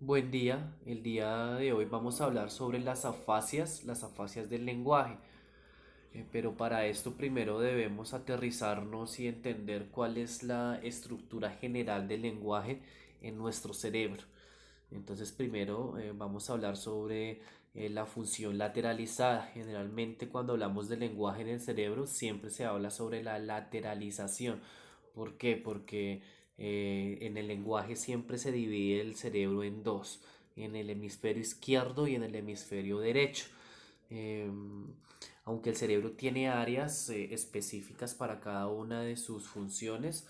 Buen día, el día de hoy vamos a hablar sobre las afasias del lenguaje. Pero para esto primero debemos aterrizarnos y entender cuál es la estructura general del lenguaje en nuestro cerebro. Entonces primero vamos a hablar sobre la función lateralizada. Generalmente cuando hablamos del lenguaje en el cerebro siempre se habla sobre la lateralización. ¿Por qué? Porque en el lenguaje siempre se divide el cerebro en dos, en el hemisferio izquierdo y en el hemisferio derecho. Em, Aunque el cerebro tiene áreas específicas para cada una de sus funciones,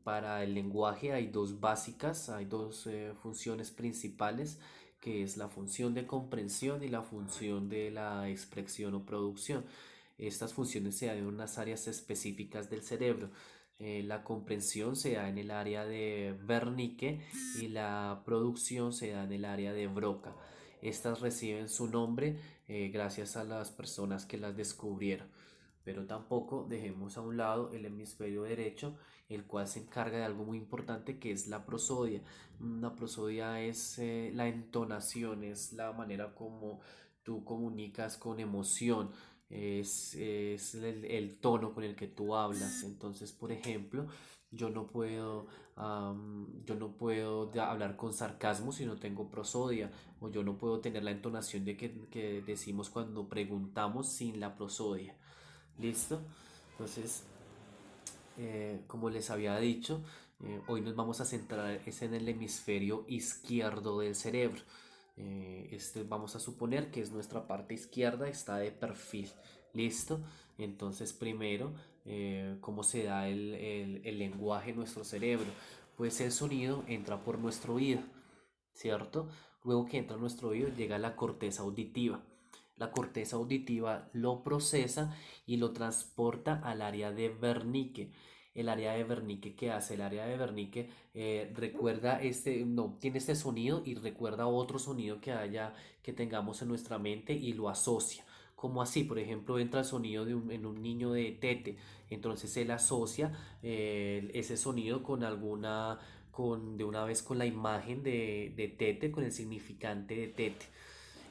para el lenguaje hay dos básicas, hay dos funciones principales, que es la función de comprensión y la función de la expresión o producción. Estas funciones se dan en unas áreas específicas del cerebro. La comprensión se da en el área de Wernicke y la producción se da en el área de Broca. Estas reciben su nombre gracias a las personas que las descubrieron. Pero tampoco dejemos a un lado el hemisferio derecho, el cual se encarga de algo muy importante que es la prosodia. La prosodia es la entonación, es la manera como tú comunicas con emoción, es el tono con el que tú hablas. Entonces, por ejemplo, yo no puedo, hablar con sarcasmo si no tengo prosodia, o yo no puedo tener la entonación que decimos cuando preguntamos sin la prosodia. ¿Listo? Entonces, como les había dicho, hoy nos vamos a centrar es en el hemisferio izquierdo del cerebro. Este vamos a suponer que es nuestra parte izquierda, está de perfil. ¿Listo? Entonces, primero, ¿cómo se da el lenguaje en nuestro cerebro? Pues el sonido entra por nuestro oído, ¿cierto? Luego que entra a nuestro oído llega la corteza auditiva. La corteza auditiva lo procesa y lo transporta al área de Wernicke. El área de Wernicke, ¿qué hace? El área de Wernicke recuerda no, tiene este sonido y recuerda otro sonido que tengamos en nuestra mente y lo asocia. Como así, por ejemplo, entra el sonido en un niño de tete, entonces él asocia ese sonido con de una vez con la imagen de tete, con el significante de tete.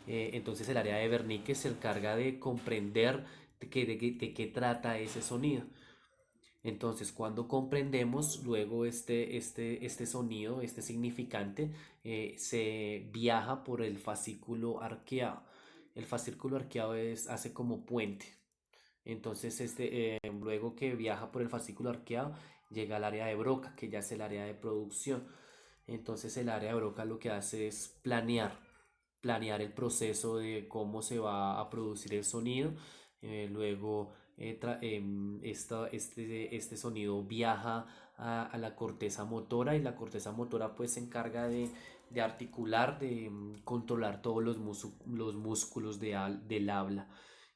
Entonces el área de Wernicke se encarga de comprender de qué trata ese sonido. Entonces, cuando comprendemos, luego este sonido, este significante, se viaja por el fascículo arqueado. El fascículo arqueado hace como puente. Entonces, luego que viaja por el fascículo arqueado, llega al área de Broca, que ya es el área de producción. Entonces, el área de Broca lo que hace es planear el proceso de cómo se va a producir el sonido. Luego, este sonido viaja a la corteza motora, y la corteza motora pues se encarga de articular, de controlar todos los músculos del habla.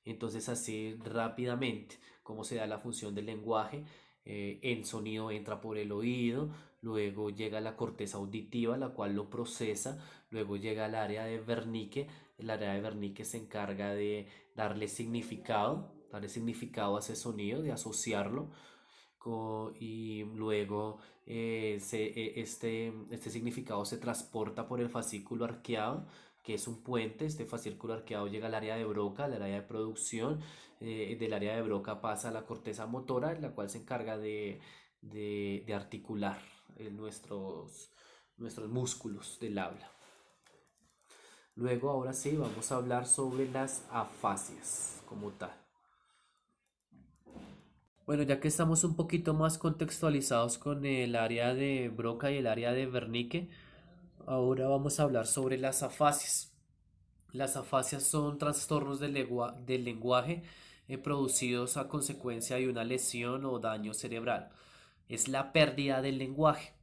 Entonces así rápidamente como se da la función del lenguaje, el sonido entra por el oído, luego llega a la corteza auditiva, la cual lo procesa, luego llega al área de Wernicke. El área de Wernicke se encarga de darle significado a ese sonido, de asociarlo, y luego este significado se transporta por el fascículo arqueado, que es un puente. Este fascículo arqueado llega al área de Broca, al área de producción. Del área de Broca pasa a la corteza motora, la cual se encarga de articular nuestros músculos del habla. Luego, ahora sí, vamos a hablar sobre las afasias como tal. Bueno, ya que estamos un poquito más contextualizados con el área de Broca y el área de Wernicke, ahora vamos a hablar sobre las afasias. Las afasias son trastornos del lenguaje producidos a consecuencia de una lesión o daño cerebral. Es la pérdida del lenguaje.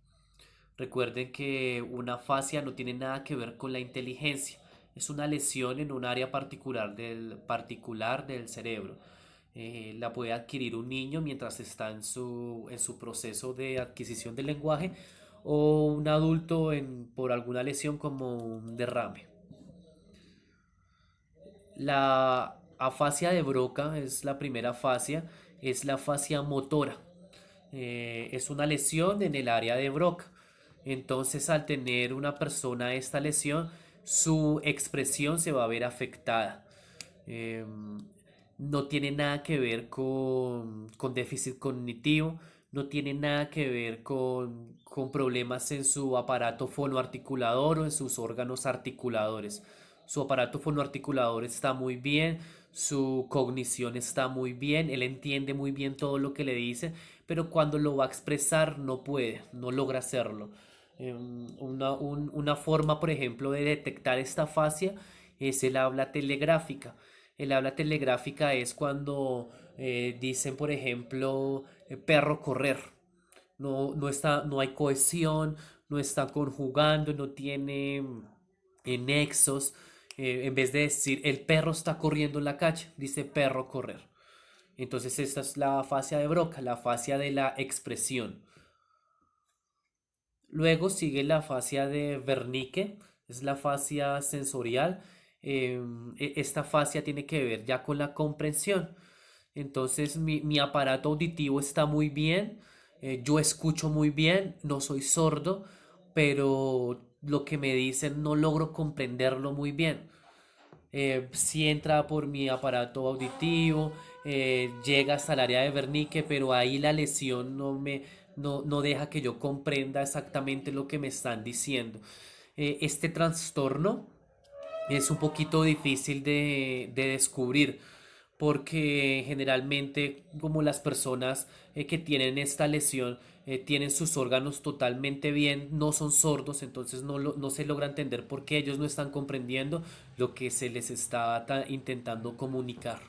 Recuerden que una afasia no tiene nada que ver con la inteligencia. Es una lesión en un área particular del cerebro. La puede adquirir un niño mientras está en su proceso de adquisición del lenguaje, o un adulto por alguna lesión como un derrame. La afasia de Broca es la primera afasia, es la afasia motora. Es una lesión en el área de Broca. Entonces, al tener una persona esta lesión, su expresión se va a ver afectada. Em, no tiene nada que ver con déficit cognitivo, no tiene nada que ver con problemas en su aparato fonoarticulador o en sus órganos articuladores. Su aparato fonoarticulador está muy bien, su cognición está muy bien, él entiende muy bien todo lo que le dice, pero cuando lo va a expresar no puede, no logra hacerlo. Una forma, por ejemplo, de detectar esta fascia es el habla telegráfica. El habla telegráfica es cuando dicen, por ejemplo, perro correr. No hay cohesión, no está conjugando, no tiene nexos. En vez de decir el perro está corriendo en la calle, dice perro correr. Entonces esta es la fascia de Broca, la fascia de la expresión. Luego sigue la fascia de Wernicke, es la fascia sensorial. Esta fascia tiene que ver ya con la comprensión. Entonces mi aparato auditivo está muy bien, yo escucho muy bien, no soy sordo, pero lo que me dicen no logro comprenderlo muy bien. Si entra por mi aparato auditivo, llega hasta el área de Wernicke, pero ahí la lesión no deja que yo comprenda exactamente lo que me están diciendo. Este trastorno es un poquito difícil de descubrir porque generalmente como las personas que tienen esta lesión tienen sus órganos totalmente bien, no son sordos, entonces no se logra entender por qué ellos no están comprendiendo lo que se les está intentando comunicar.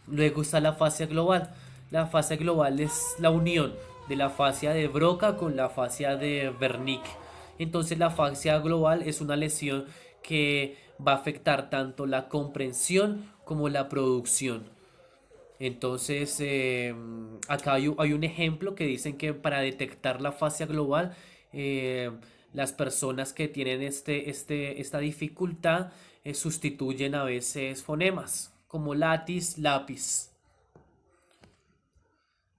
Luego está la fascia global. La fascia global es la unión de la fascia de Broca con la fascia de Wernicke. Entonces la fascia global es una lesión que va a afectar tanto la comprensión como la producción. Entonces, acá hay un ejemplo que dicen que para detectar la fascia global, eh, las personas que tienen esta dificultad sustituyen a veces fonemas, como latis, lápiz.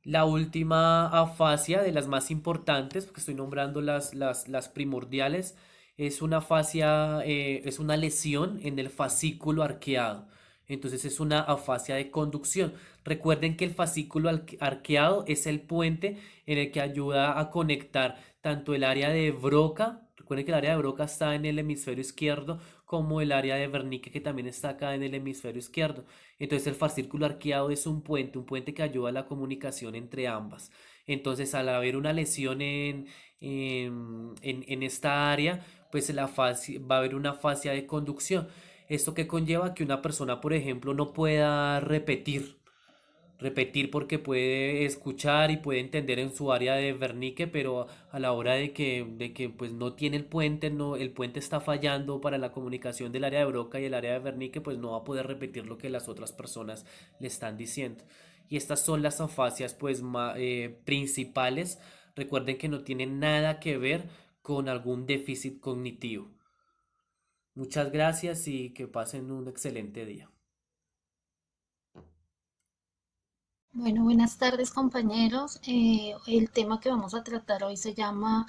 La última afasia de las más importantes, porque estoy nombrando las primordiales, es una fascia, es una lesión en el fascículo arqueado. Entonces es una afasia de conducción. Recuerden que el fascículo arqueado es el puente en el que ayuda a conectar tanto el área de Broca, recuerden que el área de Broca está en el hemisferio izquierdo, como el área de Wernicke que también está acá en el hemisferio izquierdo. Entonces el fascículo arqueado es un puente que ayuda a la comunicación entre ambas. Entonces al haber una lesión en esta área, pues va a haber una fascia de conducción. Esto que conlleva que una persona, por ejemplo, no pueda repetir porque puede escuchar y puede entender en su área de Wernicke, pero a la hora de que pues no tiene el puente, no, el puente está fallando para la comunicación del área de Broca y el área de Wernicke, pues no va a poder repetir lo que las otras personas le están diciendo. Y estas son las afasias pues principales. Recuerden que no tienen nada que ver con algún déficit cognitivo. Muchas gracias y que pasen un excelente día. Bueno, buenas tardes compañeros. El tema que vamos a tratar hoy se llama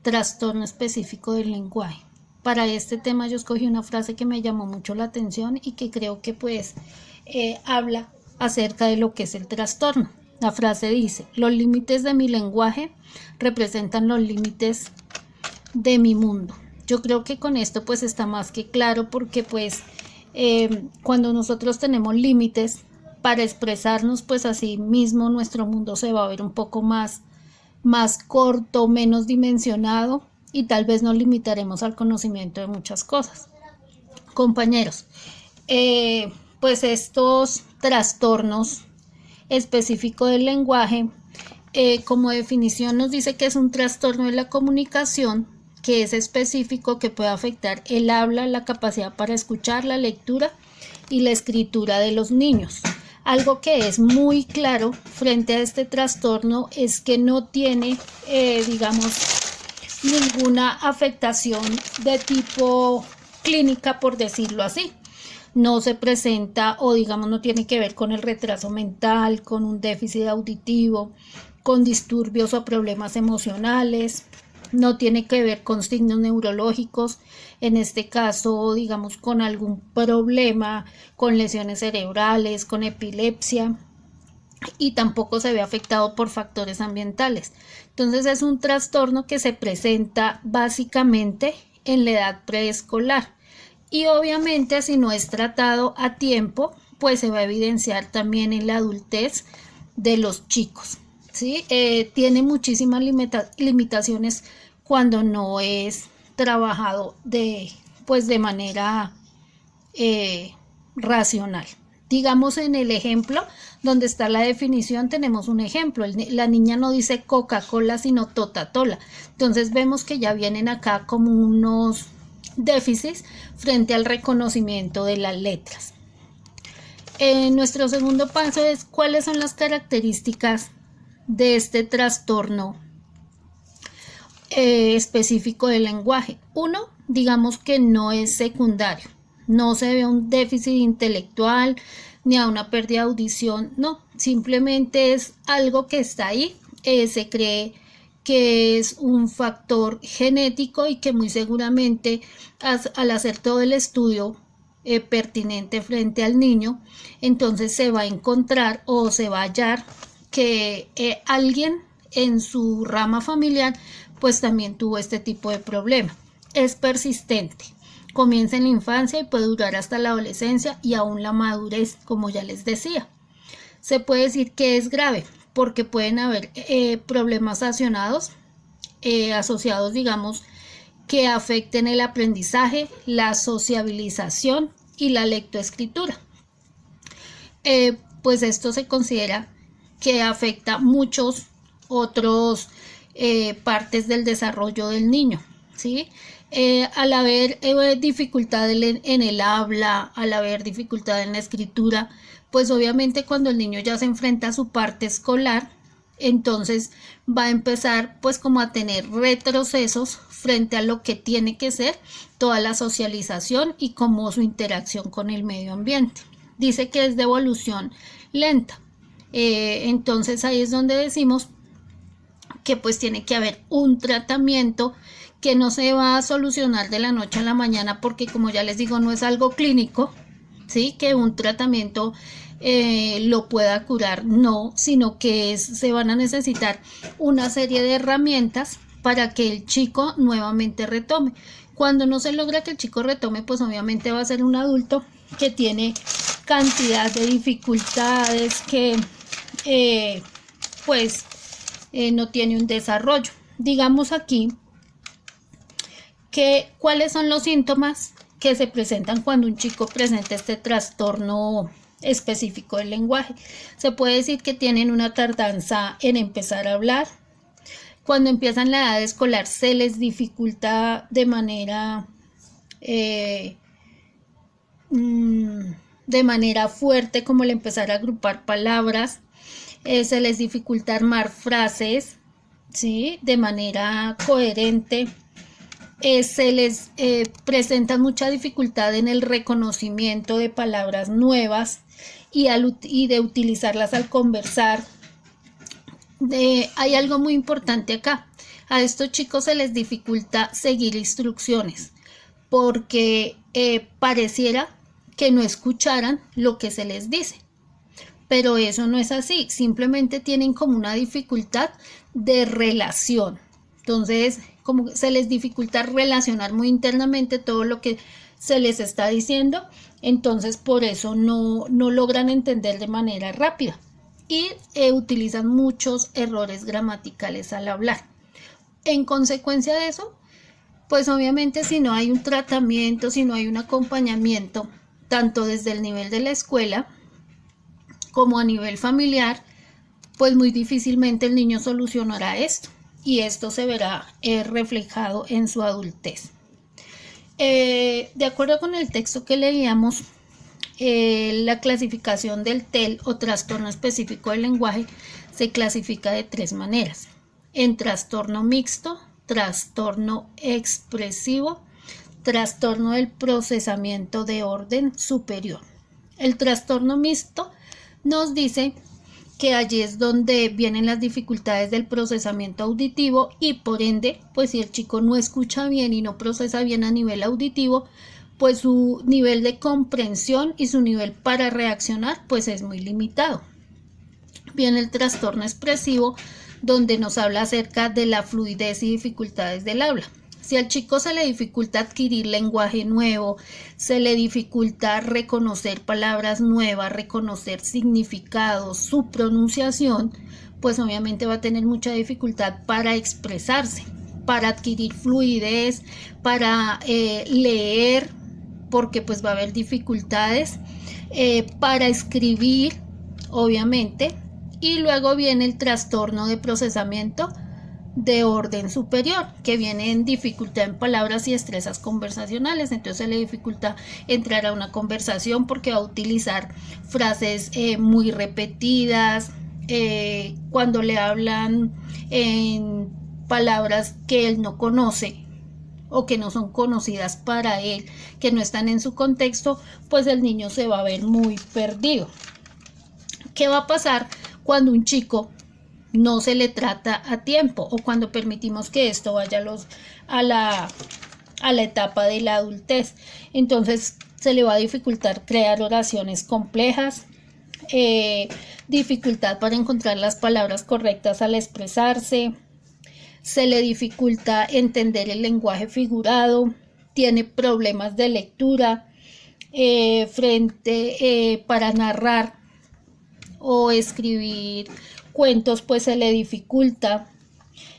trastorno específico del lenguaje. Para este tema yo escogí una frase que me llamó mucho la atención y que creo que pues habla acerca de lo que es el trastorno. La frase dice, los límites de mi lenguaje representan los límites de mi mundo. Yo creo que con esto pues está más que claro porque pues cuando nosotros tenemos límites para expresarnos pues así mismo nuestro mundo se va a ver un poco más corto, menos dimensionado y tal vez nos limitaremos al conocimiento de muchas cosas. Compañeros, pues estos trastornos específicos del lenguaje como definición nos dice que es un trastorno de la comunicación que es específico que puede afectar el habla, la capacidad para escuchar, la lectura y la escritura de los niños. Algo que es muy claro frente a este trastorno es que no tiene, digamos, ninguna afectación de tipo clínica, por decirlo así. No se presenta o digamos no tiene que ver con el retraso mental, con un déficit auditivo, con disturbios o problemas emocionales, no tiene que ver con signos neurológicos, en este caso, digamos, con algún problema, con lesiones cerebrales, con epilepsia, y tampoco se ve afectado por factores ambientales. Entonces es un trastorno que se presenta básicamente en la edad preescolar y obviamente si no es tratado a tiempo, pues se va a evidenciar también en la adultez de los chicos. ¿Sí? Tiene muchísimas limitaciones cuando no es trabajado pues de manera racional. Digamos en el ejemplo donde está la definición tenemos un ejemplo, la niña no dice Coca-Cola sino Totatola, entonces vemos que ya vienen acá como unos déficits frente al reconocimiento de las letras. Nuestro segundo paso es cuáles son las características de este trastorno específico del lenguaje. Uno, digamos que no es secundario, no se ve un déficit intelectual ni a una pérdida de audición, no, simplemente es algo que está ahí, se cree que es un factor genético y que muy seguramente al hacer todo el estudio pertinente frente al niño, entonces se va a encontrar o se va a hallar que alguien en su rama familiar pues también tuvo este tipo de problema. Es persistente, comienza en la infancia y puede durar hasta la adolescencia y aún la madurez, como ya les decía. Se puede decir que es grave porque pueden haber problemas asociados, digamos, que afecten el aprendizaje, la sociabilización y la lectoescritura. Pues esto se considera que afecta muchos otros partes del desarrollo del niño, ¿sí? Al haber dificultad en el habla, al haber dificultad en la escritura, pues obviamente cuando el niño ya se enfrenta a su parte escolar, entonces va a empezar pues como a tener retrocesos frente a lo que tiene que ser toda la socialización y como su interacción con el medio ambiente. Dice que es de evolución lenta. Entonces ahí es donde decimos que pues tiene que haber un tratamiento que no se va a solucionar de la noche a la mañana porque como ya les digo no es algo clínico, ¿sí? Que un tratamiento lo pueda curar, no, sino que se van a necesitar una serie de herramientas para que el chico nuevamente retome. Cuando no se logra que el chico retome, pues obviamente va a ser un adulto que tiene cantidad de dificultades, que no tiene un desarrollo. Digamos aquí que cuáles son los síntomas que se presentan cuando un chico presenta este trastorno específico del lenguaje. Se puede decir que tienen una tardanza en empezar a hablar. Cuando empiezan la edad escolar se les dificulta de manera fuerte como el empezar a agrupar palabras. Se les dificulta armar frases, ¿sí? De manera coherente. Se les presenta mucha dificultad en el reconocimiento de palabras nuevas y de utilizarlas al conversar. Hay algo muy importante acá. A estos chicos se les dificulta seguir instrucciones porque pareciera que no escucharan lo que se les dice. Pero eso no es así, simplemente tienen como una dificultad de relación. Entonces, como se les dificulta relacionar muy internamente todo lo que se les está diciendo, entonces por eso no logran entender de manera rápida y utilizan muchos errores gramaticales al hablar. En consecuencia de eso, pues obviamente si no hay un tratamiento, si no hay un acompañamiento, tanto desde el nivel de la escuela como a nivel familiar, pues muy difícilmente el niño solucionará esto y esto se verá reflejado en su adultez. De acuerdo con el texto que leíamos, la clasificación del TEL o trastorno específico del lenguaje se clasifica de 3 maneras: en trastorno mixto, trastorno expresivo, trastorno del procesamiento de orden superior. El trastorno mixto nos dice que allí es donde vienen las dificultades del procesamiento auditivo y por ende, pues si el chico no escucha bien y no procesa bien a nivel auditivo, pues su nivel de comprensión y su nivel para reaccionar pues es muy limitado. Viene el trastorno expresivo, donde nos habla acerca de la fluidez y dificultades del habla. Si al chico se le dificulta adquirir lenguaje nuevo, se le dificulta reconocer palabras nuevas, reconocer significados, su pronunciación, pues obviamente va a tener mucha dificultad para expresarse, para adquirir fluidez, para leer, porque pues va a haber dificultades, para escribir, obviamente, y luego viene el trastorno de procesamiento de orden superior, que viene en dificultad en palabras y destrezas conversacionales. Entonces se le dificulta entrar a una conversación porque va a utilizar frases muy repetidas, cuando le hablan en palabras que él no conoce o que no son conocidas para él, que no están en su contexto, pues el niño se va a ver muy perdido. ¿Qué va a pasar cuando un chico no se le trata a tiempo o cuando permitimos que esto vaya a la etapa de la adultez? Entonces se le va a dificultar crear oraciones complejas, dificultad para encontrar las palabras correctas al expresarse, se le dificulta entender el lenguaje figurado, tiene problemas de lectura, para narrar o escribir cuentos pues se le dificulta,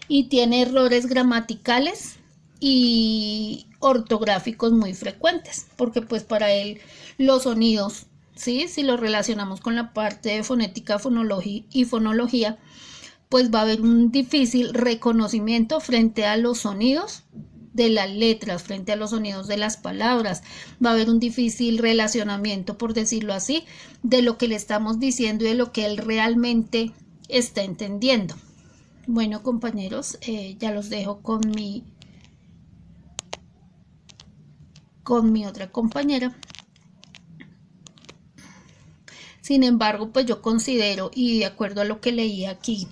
y tiene errores gramaticales y ortográficos muy frecuentes, porque pues para él los sonidos, ¿sí? Si los relacionamos con la parte de fonética, fonología y fonología, pues va a haber un difícil reconocimiento frente a los sonidos de las letras, frente a los sonidos de las palabras. Va a haber un difícil relacionamiento, por decirlo así, de lo que le estamos diciendo y de lo que él realmente está entendiendo. Bueno, compañeros, ya los dejo con mi otra compañera. Sin embargo, pues yo considero, y de acuerdo a lo que leí aquí,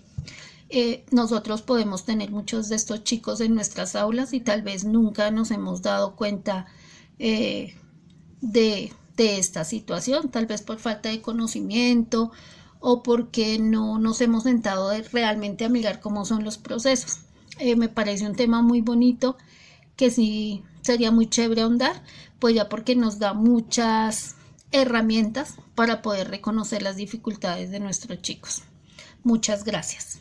nosotros podemos tener muchos de estos chicos en nuestras aulas y tal vez nunca nos hemos dado cuenta de esta situación, tal vez por falta de conocimiento o porque no nos hemos sentado realmente a mirar cómo son los procesos. Me parece un tema muy bonito que sí sería muy chévere ahondar, pues ya porque nos da muchas herramientas para poder reconocer las dificultades de nuestros chicos. Muchas gracias.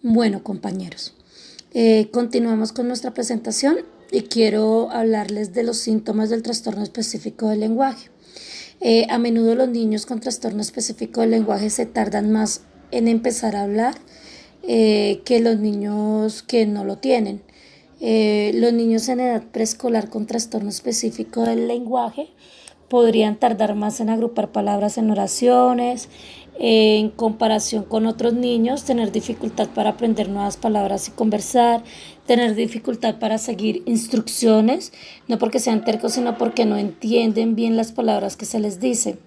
Bueno, compañeros, continuamos con nuestra presentación y quiero hablarles de los síntomas del trastorno específico del lenguaje. A menudo los niños con trastorno específico del lenguaje se tardan más en empezar a hablar que los niños que no lo tienen. Los niños en edad preescolar con trastorno específico del lenguaje podrían tardar más en agrupar palabras en oraciones, en comparación con otros niños, tener dificultad para aprender nuevas palabras y conversar, tener dificultad para seguir instrucciones, no porque sean tercos, sino porque no entienden bien las palabras que se les dice,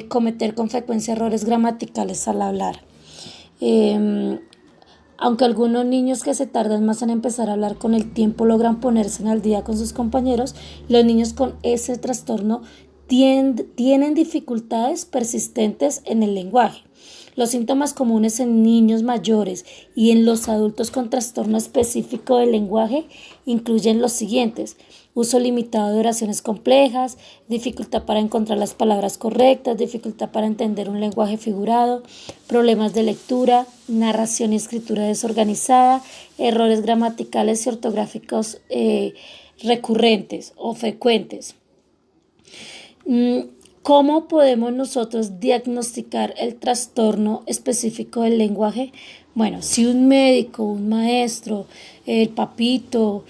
cometer con frecuencia errores gramaticales al hablar. Aunque algunos niños que se tardan más en empezar a hablar con el tiempo logran ponerse al día con sus compañeros, los niños con ese trastorno tienen dificultades persistentes en el lenguaje. Los síntomas comunes en niños mayores y en los adultos con trastorno específico del lenguaje incluyen los siguientes: uso limitado de oraciones complejas, dificultad para encontrar las palabras correctas, dificultad para entender un lenguaje figurado, problemas de lectura, narración y escritura desorganizada, errores gramaticales y ortográficos recurrentes o frecuentes. ¿Cómo podemos nosotros diagnosticar el trastorno específico del lenguaje? Bueno, si un médico, un maestro, el papito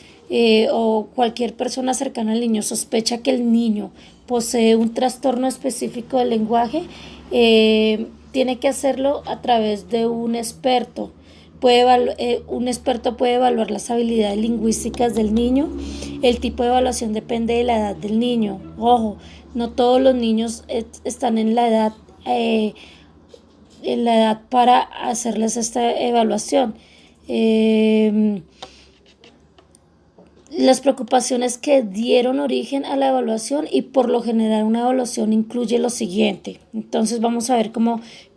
o cualquier persona cercana al niño sospecha que el niño posee un trastorno específico del lenguaje, tiene que hacerlo a través de un experto, Un experto puede evaluar las habilidades lingüísticas del niño. El tipo de evaluación depende de la edad del niño. Ojo, no todos los niños están en la edad para hacerles esta evaluación. Las preocupaciones que dieron origen a la evaluación, y por lo general una evaluación incluye lo siguiente. Entonces vamos a ver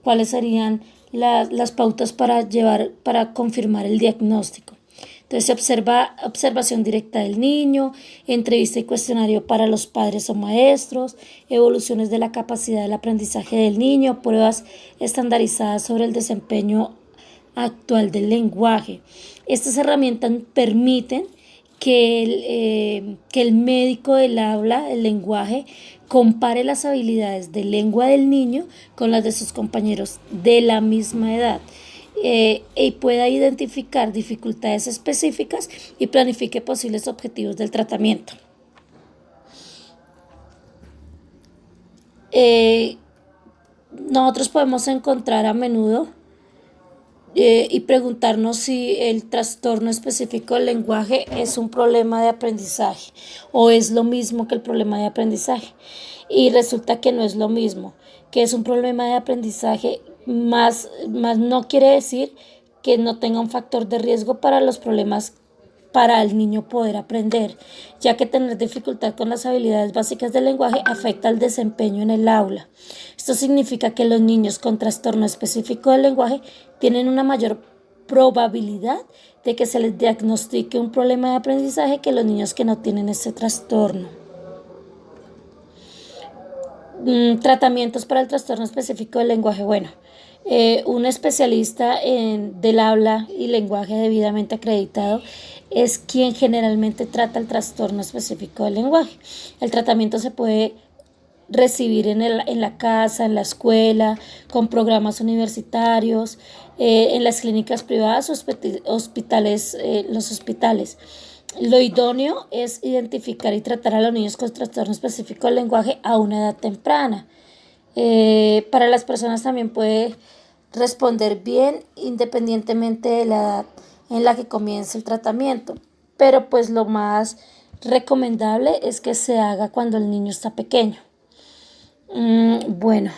cuáles serían las pautas para confirmar el diagnóstico. Entonces se observa observación directa del niño, entrevista y cuestionario para los padres o maestros, evoluciones de la capacidad del aprendizaje del niño, pruebas estandarizadas sobre el desempeño actual del lenguaje. Estas herramientas permiten que el médico del habla, el lenguaje, compare las habilidades de lengua del niño con las de sus compañeros de la misma edad, y pueda identificar dificultades específicas y planifique posibles objetivos del tratamiento. Nosotros podemos encontrar a menudo y preguntarnos si el trastorno específico del lenguaje es un problema de aprendizaje o es lo mismo que el problema de aprendizaje. Y resulta que no es lo mismo, que es un problema de aprendizaje, más no quiere decir que no tenga un factor de riesgo para los problemas para el niño poder aprender, ya que tener dificultad con las habilidades básicas del lenguaje afecta el desempeño en el aula. Esto significa que los niños con trastorno específico del lenguaje tienen una mayor probabilidad de que se les diagnostique un problema de aprendizaje que los niños que no tienen este trastorno. Tratamientos para el trastorno específico del lenguaje. Bueno, un especialista del habla y lenguaje debidamente acreditado es quien generalmente trata el trastorno específico del lenguaje. El tratamiento se puede recibir en la casa, en la escuela, con programas universitarios, en las clínicas privadas, hospitales, los hospitales. Lo idóneo es identificar y tratar a los niños con trastorno específico del lenguaje a una edad temprana. Para las personas también puede responder bien independientemente de la edad en la que comience el tratamiento, pero pues lo más recomendable es que se haga cuando el niño está pequeño. Bueno,